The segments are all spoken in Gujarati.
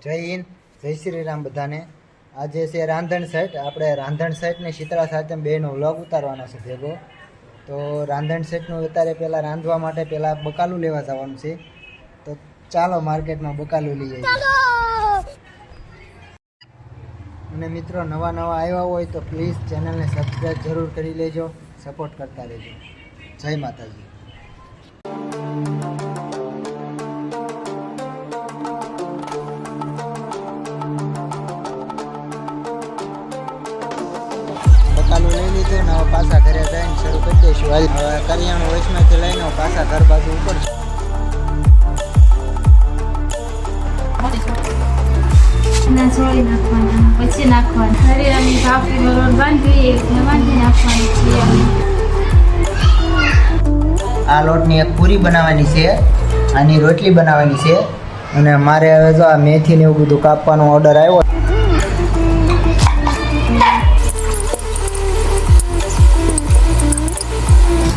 જય હિન્દ, જય શ્રી રામ બધાને. આજે છે રાંધણ સેટ. આપણે રાંધણ સેટ ને શીતળા સાતમ બેનો વ્લોગ ઉતારવાનો છે ભેગો. તો રાંધણ સેટનું અત્યારે પહેલાં રાંધવા માટે પહેલાં બકાલું લેવા જવાનું છે. તો ચાલો માર્કેટમાં બકાલું લઈ આવીએ. અને મિત્રો નવા આવ્યા હોય તો પ્લીઝ ચેનલને સબસ્ક્રાઈબ જરૂર કરી લેજો, સપોર્ટ કરતા રહેજો. જય માતાજી. બકાલું લઈ લીધું ને હવે પાછા ઘરે જઈને શરૂ કરી દઈશું. હવે કરિયાણું વચમાંથી લઈને પાછા ઘર બાજુ ઉપર છોડી નાખવાના, પછી નાખવાના હરિયાની ભાખરીનો લોટ બાંધી નાખવાની છે. આ લોટની એક પૂરી બનાવવાની છે, આની રોટલી બનાવવાની છે. અને મારે હવે જો આ મેથી ને એવું બધું કાપવાનો ઓર્ડર આવ્યો.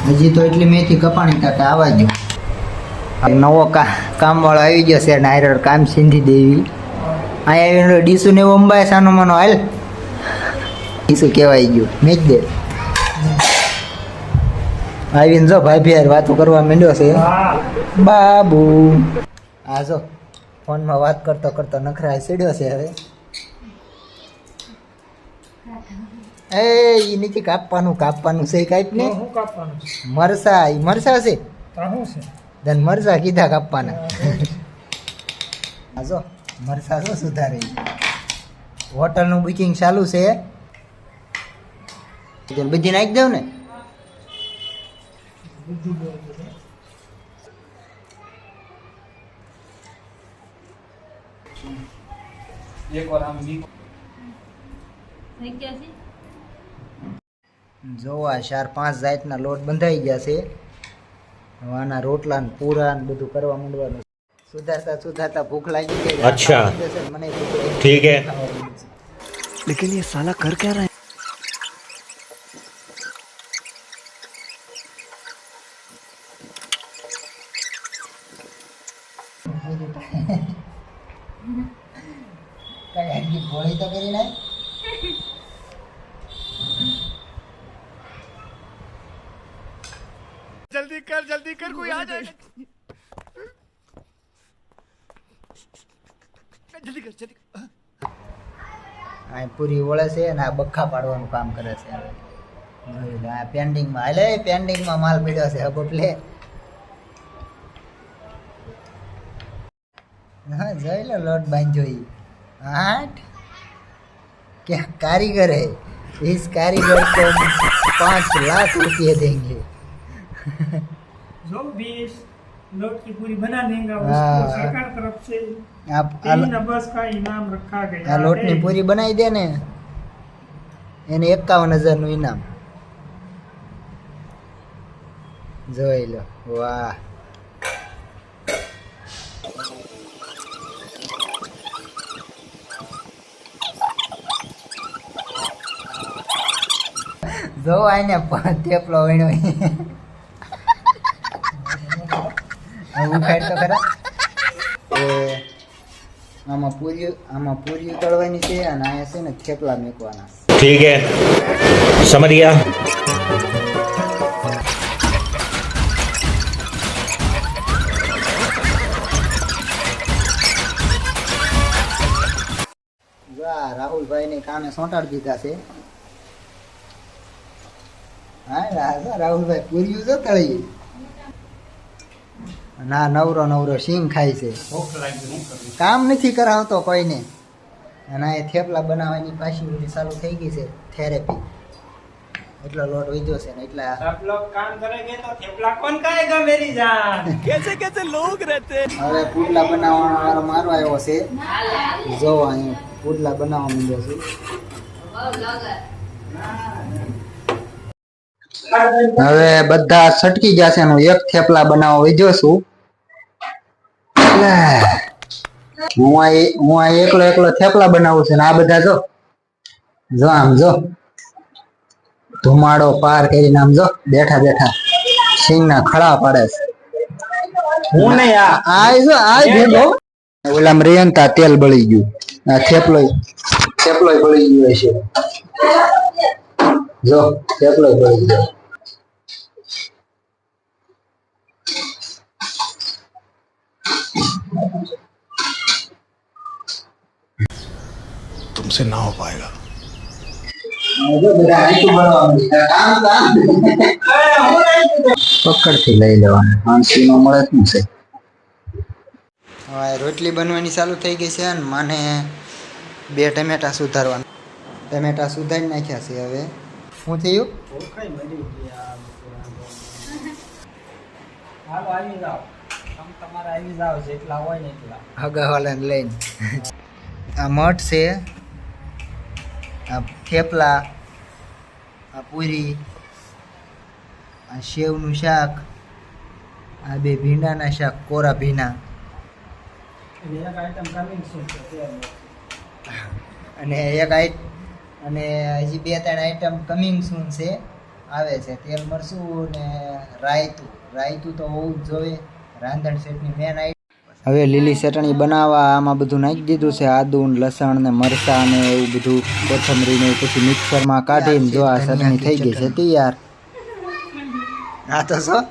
હજી તો એટલી મેથી કપાણી કાંકે આવવા ગયો. નવો કામવાળો આવી ગયો છે, નાયર કામ સિંધી દેવી. અહીંયા આવીને ડીસુ ને એવું અંબાય સાનો માનો હાલ ડીસુ કહેવાય ગયું મેચ દે. આવીને જો ભાઈ યાર વાતો કરવા માંડ્યો છે બાબુ. હા જો ફોનમાં વાત કરતો કરતો નખરા સીડ્યો છે. હવે એ નથી કાપવાનું છે. કાંઈક ને મરસા છે ધન મરસા કીધા કાપવાના. હા જો મરસા જો સુધારે. હોટલનું બુકિંગ ચાલુ છે. બધી નાખી દઉં ને. જો આ 4-5 જાતના લોટ બંધાઈ ગયા છે. આના રોટલા ને પૂરા ને બધું કરવા માંડવાનું. સુધારતા ભૂખ લાગી ગઈ. अच्छा મને ठीक है लेकिन ये साला कर क्या रहा है? કઈ ગોળી તો કરી નાખ. जल्दी कर कोई आ जाए. जल्दी कर. આ પૂરી ઓળે છે અને આ બખ્ખા પાડવાનું કામ કરે છે. આ પેન્ડિંગમાં હાલે, પેન્ડિંગમાં માલ પડ્યો છે એટલે હા જોઈ લો લોટ બાંધ્યો. ઈ 8 क्या कारीगर है, इस कारीगर को 5 लाख रुपये देंगे. जो 20 लोट की पूरी बना देगा उसको सरकार तरफ से आप 3 बस का इनाम रखा गया આ લોટની પૂરી બનાવી દે ને એને 51,000 નું ઇનામ. જોઈ લો. વાહ જો આને થેપલો વીણ્યો. ઉખાડ તો ખરા. આમાં પૂરી તળવાની છે અને અહીંયા છે ને થેપલા મેકવાના. ठीक है समझ गया વાહ રાહુલભાઈ ને કામે સોંટાડી દીધા છે. હા રાહુલભાઈ પૂરી જો તળી. ના નવરો સિંગ ખાય છે. કામ નથી કરાવતો કોઈને. અને એ થેપલા બનાવવાની પાછી બધી ચાલુ થઈ ગઈ છે થેરેપી. એટલો લોટ વધ્યો છે ને એટલા सब लोग काम करेंगे तो थेपला कौन खाएगा मेरी जान. कैसे लोग रहते हैं? હવે પુડલા બનાવવાનો વારો મારો આવ્યો છે. જો અહીંયા પુડલા બનાવવા માંડ્યો છું. હવે બધા છટકી ગયા છે. એનું એક થેપલા બનાવવા વધ્યો છું. હું આ એકલો થેપલા બનાવું છું ને આ બધા જો આમ જો ધુમાડો પાર કરીને આમ જો બેઠા સિંગ ના ખડા પાડે છે. હું નહીં આ જો આ ભેગો ઓલામાં રેન તા તેલ બળી ગયું. આ થેપલોય બળી ગયો છે. જો થેપલોય બળી ગયો. तुमसे ना हो पाएगा. પકડથી લઈ લેવાનું. હાંસી નો મળે જ છે. હવે રોટલી બનવાની ચાલુ થઈ ગઈ છે અને મને 2 ટમેટા સુધારવાના. ટમેટા સુધારી નાખ્યા છે. હવે શું થયું? હાલો આવી જાઓ. તમારે આવી જાઓ જેટલા હોય ને એટલા. હગાવાલાને લઈને આ મઠ છે, આ થેપલા, આ પૂરી, આ સેવનું શાક, આ 2 ભીંડાના શાક, કોરા ભીના, એટલે એક આઈટમ કમિંગ શું છે તે અને અને હજી 2-3 આઈટમ કમિંગ સૂન છે, આવે છે. તેલ મરચું ને રાયતું તો હોવું જ જોઈએ. રાંધણ સેટની મેન આઈટમ. હવે લીલી ચટણી બનાવવા આમાં બધું નાખી દીધું છે, આદુ ને લસણ ને મરચાં ને એવું બધું, કોથમરી ને પછી મિક્સરમાં કાઢીને જો આ ચટણી થઈ ગઈ છે તૈયાર. આ તો શું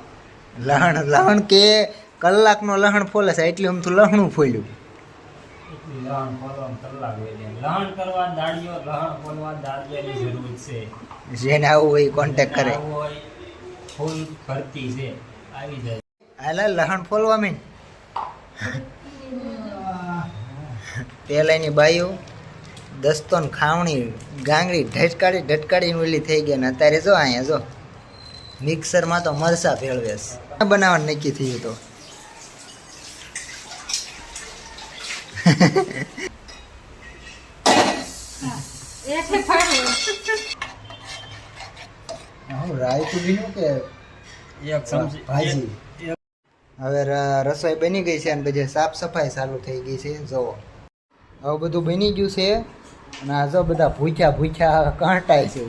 લહણ કે કલાકનો લહણ ફોલે છે, એટલું આમ તો લહણું ફોલ્યું. લહણ ફોલવામાં કલાક હોય છે. લહણ કરવા લહણ ફોલવા દાળિયાની જરૂર છે. જેને આવું હોય કોન્ટેક્ટ કરે. આવું હોય, ફૂલ ભરતી છે આવી જાય. હાલા લહણ ફોલવા મીન પેલાની બાઈઓ દસ્તો ને ખાવણી ગાંગડી ઢટકાડીને ઓલી થઈ ગયા ને અત્યારે જો અહીંયા જો મિક્સરમાં તો મરસા ભેળવેસ બનાવવાનું નક્કી થયું તો. રાયતું બીનું કે એક ચમચી ભાજી. હવે રસોઈ બની ગઈ છે અને પછી સાફ સફાઈ ચાલુ થઈ ગઈ છે. જુઓ હવે બધું બની ગયું છે અને આ જો બધા ભૂખ્યા કંટાય છે.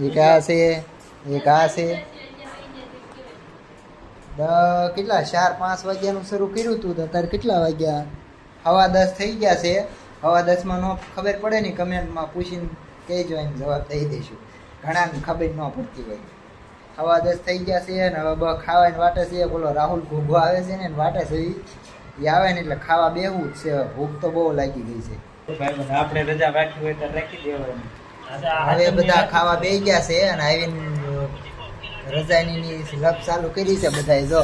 એક આ છે, એક આ છે. કેટલા 4-5 વાગ્યાનું શરૂ કર્યું હતું તો અત્યારે કેટલા વાગ્યા? 10:15 થઈ ગયા છે. 10:10 નો ખબર પડે ને કમેન્ટમાં પૂછીને કહેજો, એમ જવાબ દઈ દઈશું. ઘણાને ખબર ન પડતી હોય. 10:15 થઈ ગયા છે અને હવે ખાવાની વાટે છે. બોલો રાહુલ ઘૂઘો આવે છે ને વાટે છે, એ આવે ને એટલે ખાવા બેહવું જ છે. ભૂખ તો બહુ લાગી ગઈ છે. આપણે રજા રાખી હોય તો રાખી દેવાની. હવે બધા ખાવા બેસી ગયા છે અને આવીને રજાની લપ ચાલુ કરી છે બધાએ જો.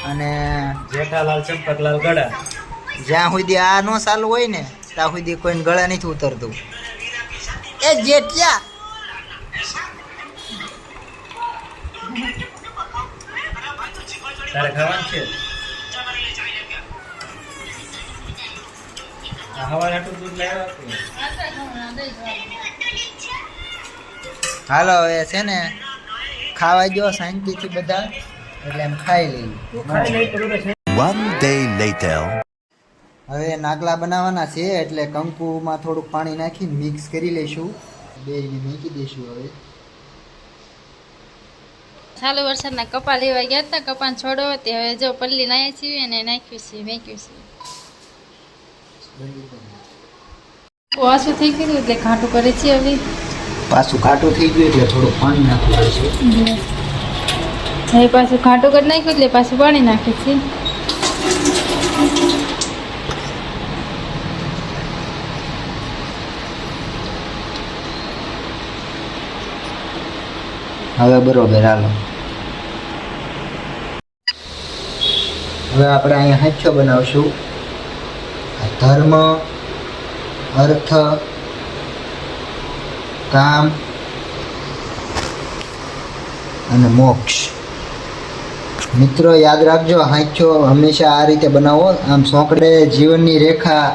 અને જેઠાલાલ ચંપકલાલ ગડા જ્યાં સુધી આ નો ચાલુ હોય ને ત્યાં સુધી કોઈને ગળા નથી ઉતરતું. એ જેઠિયા તારે ખાવાનું છે? હવારે આટલું દૂધ લાવ્યા. હાલો હવે છે ને ખાવા ગયો શાંતિથી બધા, એટલે એમ ખાઈ લઈએ. One day later. હવે નાગલા બનાવવાના છે એટલે કંકુમાં થોડુંક પાણી નાખીને મિક્સ કરી લઈશું. 2 મૂકી દઈશું. હવે ચાલુ વરસાદના કપા લેવા ગયા હતા, કપાને છોડો તે હવે જો પલ્લી નાયા છીએ અને નાખ્યું છે, મેક્યું છે. ઓછું થઈ ગયું એટલે ઘાટું કરે છે. હવે પાછું ઘાટું થઈ ગયું એટલે થોડું પાણી નાખવું પડશે. હવે પાછું ઘાટું કરી નાખ્યું એટલે પાછું પાણી નાખે છે. હવે બરોબર હાલો. હવે આપણે અહીંયા હાથો બનાવશું. ધર્મ, અર્થ, કામ અને મોક્ષ. મિત્રો યાદ રાખજો, હાથો હંમેશા આ રીતે બનાવો. આમ સોંકડે જીવનની રેખા,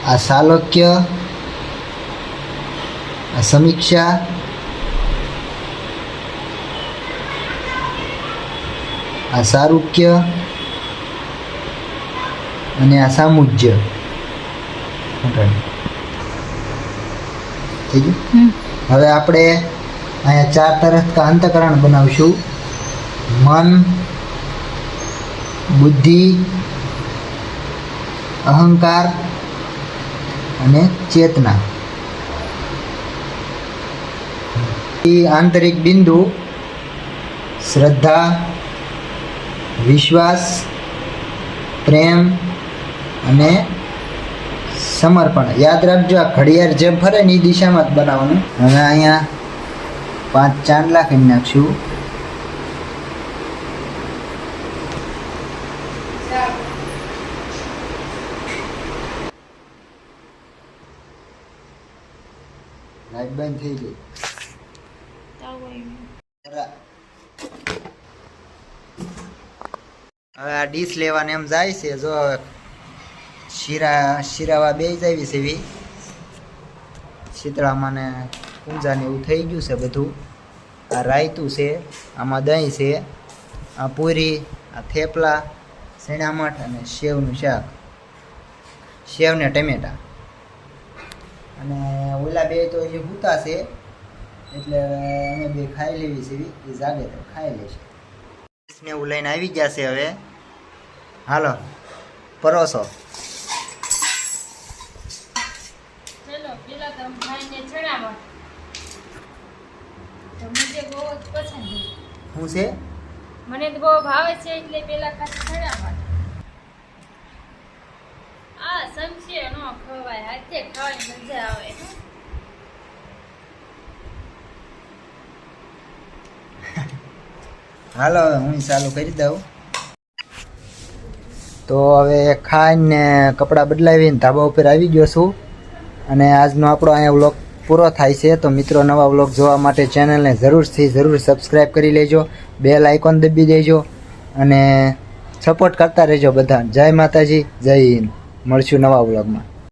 આ સાલોક્ય, આ સમીક્ષા, આ સારુક્ય અને આ સામુજ્ય. થઈ ગયું. હવે આપણે અહીંયા 4 તરફ કા અંતકરણ બનાવશું. મન, બુદ્ધિ, અહંકાર અને ચેતના. આંતરિક બિંદુ શ્રદ્ધા, વિશ્વાસ, પ્રેમ અને સમર્પણ. યાદ રાખજો, આ ઘડિયાળ જેમ ફરે ને એ દિશામાં જ બનાવવાનું. હવે અહીંયા 5 ચાંદલા કરી નાખશું. લાઈટ બંધ થઈ ગઈ. હવે આ ડીશ લેવાને એમ જાય છે. જો હવે શીરાવા બે જાવી છે એવી શીતળામાં ને કુંજાને એવું થઈ ગયું છે બધું. આ રાયતું છે, આમાં દહીં છે, આ પૂરી, આ થેપલા, શેણામઠ અને સેવનું શાક, સેવ ને ટમેટા. અને ઓલા બે તો જે ભૂતા છે એટલે અમે બે ખાઈ લેવી છે. એ જાગે તો ખાઈ લેશે. ને એવું લઈને આવી ગયા છે. હવે હાલો પરોસો. ચલો પેલા તો ભાઈને ચડાવવા તો મને બહુ જ પસંદ છે. શું છે? મને તો બહુ ભાવે છે એટલે પેલા ખાસ ચડાવવા. આ સમશે નો ખવાય, હાથે ખાવાની મજા આવે. હાલો હવે હું ચાલુ કરી દઉં. તો હવે ખાઈને કપડાં બદલાવીને ધાબા ઉપર આવી ગયો છું. અને આજનો આપણો અહીંયા વ્લોગ પૂરો થાય છે. તો મિત્રો, નવા વ્લોગ જોવા માટે ચેનલને જરૂર સબસ્ક્રાઈબ કરી લેજો, બેલ આઇકોન દબી દેજો અને સપોર્ટ કરતા રહેજો બધા. જય માતાજી, જય હિન્દ. મળશું નવા વ્લોગમાં.